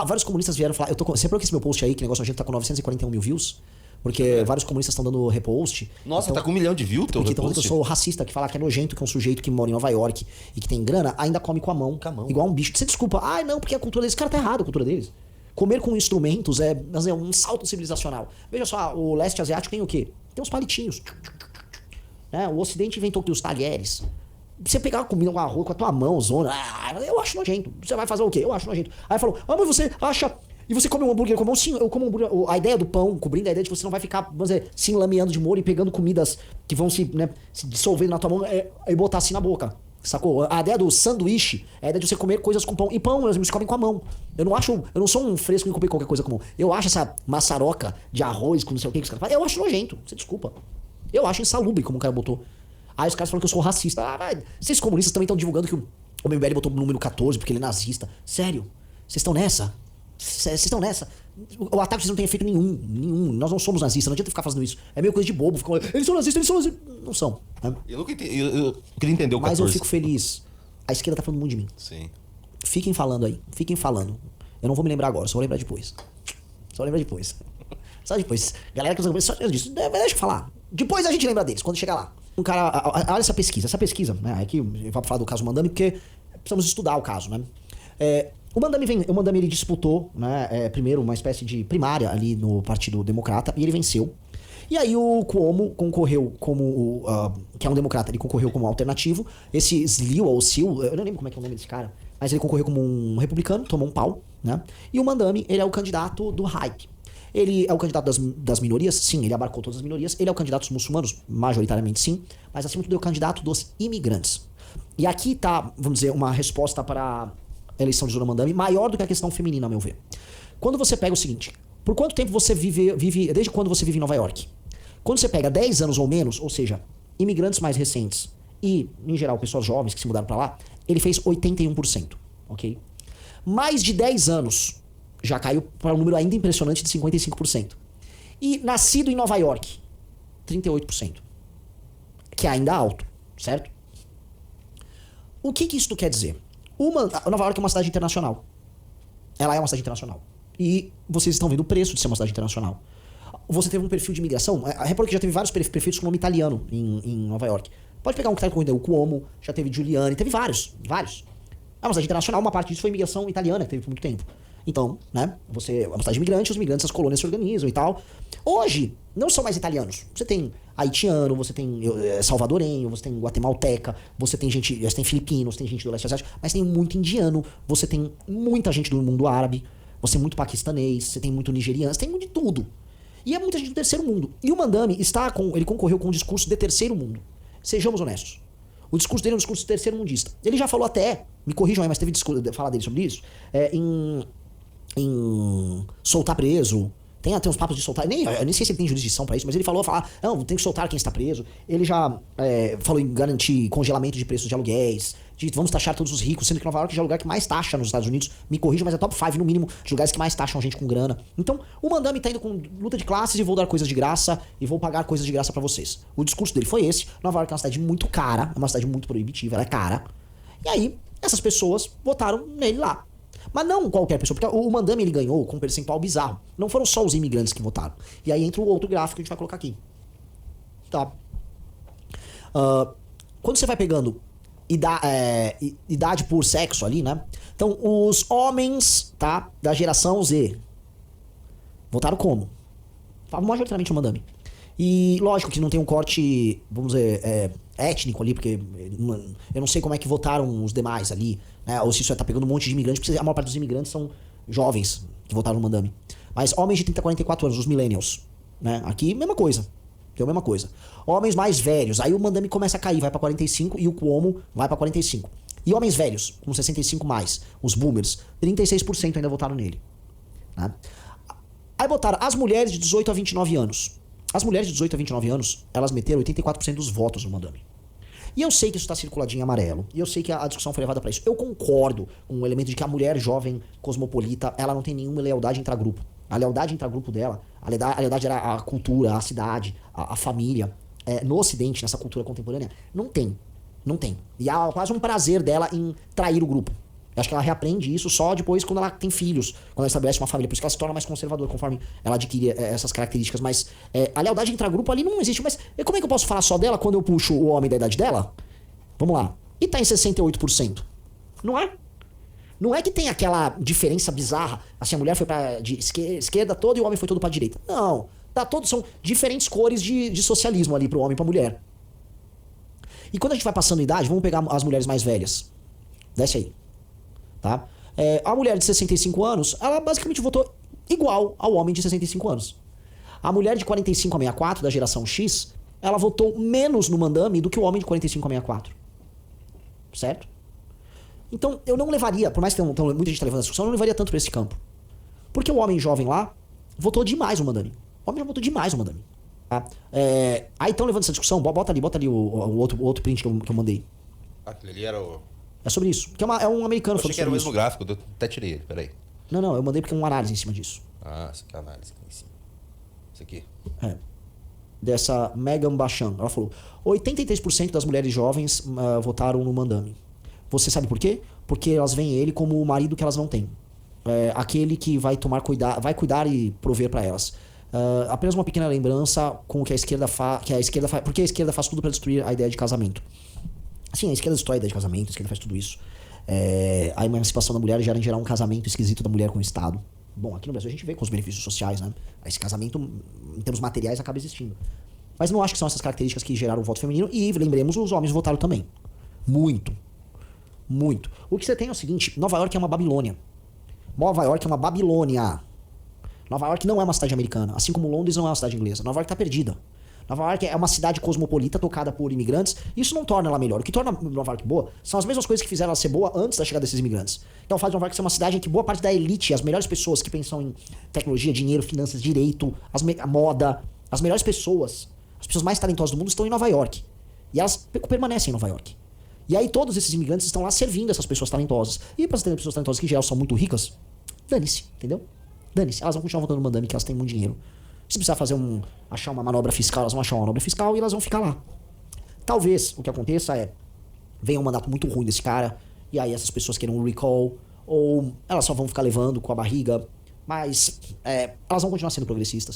Vários comunistas vieram falar. Você viu que esse meu post aí, que negócio a gente tá com 941 mil views? Porque vários comunistas estão dando repost. Nossa, tá com 1 milhão de views teu Porque repost? então eu sou racista, que fala que é nojento que um sujeito que mora em Nova York e que tem grana ainda come com a mão. Igual um bicho. Você desculpa. Não, porque a cultura deles. Cara, tá errado a cultura deles. Comer com instrumentos é um salto civilizacional. Veja só, o leste asiático tem o quê? Tem uns palitinhos. Né? O ocidente inventou os talheres. Você pegar comida com arroz com a tua mão, zona, eu acho nojento. Você vai fazer o quê? Eu acho nojento. Aí falou, mas você acha... E você come um hambúrguer com a mão? Sim, eu como um hambúrguer. A ideia do pão, cobrindo a ideia de que você não vai ficar, vamos dizer, se enlameando de molho e pegando comidas que vão se dissolvendo na tua mão e botar assim na boca. Sacou? A ideia do sanduíche é a ideia de você comer coisas com pão. E pão, eles comem com a mão. Eu não sou um fresco em comer qualquer coisa com a mão. Eu acho essa maçaroca de arroz com não sei o que os caras fazem. Eu acho nojento. Você desculpa. Eu acho insalubre, como o cara botou. Aí os caras falam que eu sou racista. Vocês comunistas também estão divulgando que o MBL botou o número 14 porque ele é nazista. Sério? Vocês estão nessa? Vocês estão nessa? O ataque vocês não têm efeito nenhum. Nós não somos nazistas, não adianta ficar fazendo isso. É meio coisa de bobo. Eles são nazistas. Não são. Né? Eu nunca entendi. Eu queria entender o 14. Mas eu fico feliz. A esquerda tá falando muito de mim. Sim. Fiquem falando aí. Fiquem falando. Eu não vou me lembrar agora, só vou lembrar depois. Só depois. Galera que só disso. Deixa eu falar. Depois a gente lembra deles, quando chegar lá. Um cara. Olha essa pesquisa. Né? Aqui eu vou falar do caso Mandami, porque precisamos estudar o caso, né? O Mandami ele disputou, né, primeiro uma espécie de primária ali no Partido Democrata e ele venceu. E aí o Cuomo concorreu como, que é um democrata, ele concorreu como alternativo. Esse Slil ou Sil, eu não lembro como é que é o nome desse cara, mas ele concorreu como um republicano, tomou um pau, né? E o Mandami, ele é o candidato do hype. Ele é o candidato das minorias, sim, ele abarcou todas as minorias. Ele é o candidato dos muçulmanos, majoritariamente sim, mas acima de tudo é o candidato dos imigrantes. E aqui tá, vamos dizer, uma resposta para a eleição de Zoran Mandami maior do que a questão feminina, a meu ver. Quando você pega o seguinte, por quanto tempo você vive desde quando você vive em Nova York? Quando você pega 10 anos ou menos, ou seja, imigrantes mais recentes e, em geral, pessoas jovens que se mudaram para lá, ele fez 81%, ok? Mais de 10 anos já caiu para um número ainda impressionante de 55%. E nascido em Nova York, 38%, que é ainda alto, certo? O que isso quer dizer? Nova York é uma cidade internacional. Ela é uma cidade internacional. E vocês estão vendo o preço de ser uma cidade internacional. Você teve um perfil de imigração. Repare que já teve vários prefeitos com nome italiano em Nova York. Pode pegar um que tá correndo aí, o Cuomo, já teve Giuliani, teve vários. É uma cidade internacional, uma parte disso foi imigração italiana, que teve por muito tempo. Então, né, você é uma cidade imigrante, os imigrantes, as colônias se organizam e tal. Hoje, não são mais italianos. Você tem haitiano, você tem salvadorenho, você tem guatemalteca, você tem filipinos, tem gente do leste asiático, mas tem muito indiano, você tem muita gente do mundo árabe, você tem muito paquistanês, você tem muito nigeriano, você tem muito de tudo. E é muita gente do terceiro mundo. E o Mandami ele concorreu com um discurso de terceiro mundo. Sejamos honestos. O discurso dele é um discurso terceiro mundista. Ele já falou até, me corrijam aí, mas teve falar dele sobre isso, em soltar preso. Tem até uns papos de soltar. Eu nem sei se ele tem jurisdição pra isso, mas ele falou, não, tem que soltar quem está preso. Ele já falou em garantir congelamento de preços de aluguéis, de vamos taxar todos os ricos, sendo que Nova York já é o lugar que mais taxa nos Estados Unidos. Me corrija, mas é top 5 no mínimo de lugares que mais taxam gente com grana. Então, o Mandami tá indo com luta de classes e vou dar coisas de graça e vou pagar coisas de graça pra vocês. O discurso dele foi esse. Nova York é uma cidade muito cara, é uma cidade muito proibitiva, ela é cara. E aí, essas pessoas votaram nele lá. Mas não qualquer pessoa, porque o Mandami ele ganhou com um percentual bizarro. Não foram só os imigrantes que votaram. E aí entra o outro gráfico que a gente vai colocar aqui. Tá. Quando você vai pegando idade por sexo ali, né? Então, os homens, tá? Da geração Z votaram como? Majoritariamente o Mandami. E lógico que não tem um corte, vamos dizer, étnico ali, porque eu não sei como é que votaram os demais ali, né? Ou se isso tá pegando um monte de imigrantes, porque a maior parte dos imigrantes são jovens que votaram no Mandami. Mas homens de 30 a 44 anos, os millennials, né? Aqui, mesma coisa. Tem a mesma coisa. Homens mais velhos, aí o Mandami começa a cair, vai pra 45 e o Cuomo vai pra 45. E homens velhos, com 65 mais, os boomers, 36% ainda votaram nele. Né? Aí botaram as mulheres de 18 a 29 anos. As mulheres de 18 a 29 anos, elas meteram 84% dos votos no Mandami. E eu sei que isso está circuladinho em amarelo. E eu sei que a discussão foi levada para isso. Eu concordo com o elemento de que a mulher jovem cosmopolita, ela não tem nenhuma lealdade intragrupo. A lealdade intragrupo dela, a lealdade era a cultura, a cidade, a família. No Ocidente, nessa cultura contemporânea, não tem. Não tem. E há quase um prazer dela em trair o grupo. Eu acho que ela reaprende isso só depois quando ela tem filhos, quando ela estabelece uma família. Por isso que ela se torna mais conservadora conforme ela adquire essas características. Mas a lealdade intragrupo ali não existe. Mas como é que eu posso falar só dela quando eu puxo o homem da idade dela? Vamos lá. E tá em 68%. Não é? Não é que tem aquela diferença bizarra. Assim, a mulher foi pra esquerda toda e o homem foi todo pra direita. Não. Tá todos, são diferentes cores de socialismo ali pro homem e pra mulher. E quando a gente vai passando idade, vamos pegar as mulheres mais velhas. Desce aí. Tá? A mulher de 65 anos, ela basicamente votou igual ao homem de 65 anos. A mulher de 45 a 64, da geração X, ela votou menos no Mandame do que o homem de 45 a 64. Certo? Então, eu não levaria, por mais que muita gente está levando essa discussão, eu não levaria tanto para esse campo. Porque o homem jovem lá votou demais no Mandame. O homem já votou demais no Mandame. Tá? Aí estão levando essa discussão, bota ali o outro print que eu mandei. Aquele ali era o... É sobre isso. Que é um americano Eu achei que era o mesmo gráfico, eu até tirei ele, peraí. Não, eu mandei porque é uma análise em cima disso. Isso aqui é a análise aqui em cima. Isso aqui. Dessa Megan Bachan. Ela falou: 83% das mulheres jovens votaram no Mandame. Você sabe por quê? Porque elas veem ele como o marido que elas não têm. Aquele que vai vai cuidar e prover para elas. Apenas uma pequena lembrança com o que a esquerda faz. Porque a esquerda faz tudo para destruir a ideia de casamento. Sim, a esquerda destrói a ideia de casamento, a esquerda faz tudo isso. A emancipação da mulher gera em geral um casamento esquisito da mulher com o Estado. Bom, aqui no Brasil a gente vê com os benefícios sociais, né? Esse casamento, em termos materiais, acaba existindo. Mas não acho que são essas características que geraram o voto feminino. E, lembremos, os homens votaram também. Muito. Muito. O que você tem é o seguinte: Nova York é uma Babilônia. Nova York é uma Babilônia. Nova York não é uma cidade americana, assim como Londres não é uma cidade inglesa. Nova York tá perdida. Nova York é uma cidade cosmopolita tocada por imigrantes. Isso não torna ela melhor. O que torna Nova York boa são as mesmas coisas que fizeram ela ser boa antes da chegada desses imigrantes. Então faz Nova York ser uma cidade em que boa parte da elite, as melhores pessoas que pensam em tecnologia, dinheiro, finanças, direito, a moda, as melhores pessoas, as pessoas mais talentosas do mundo estão em Nova York. E elas permanecem em Nova York. E aí todos esses imigrantes estão lá servindo essas pessoas talentosas. E para as pessoas talentosas que em geral são muito ricas, dane-se, entendeu? Dane-se. Elas vão continuar votando no Mandame, que elas têm muito dinheiro. Se precisar achar uma manobra fiscal, elas vão achar uma manobra fiscal e elas vão ficar lá. Talvez o que aconteça venha um mandato muito ruim desse cara, e aí essas pessoas queiram um recall, ou elas só vão ficar levando com a barriga, mas elas vão continuar sendo progressistas.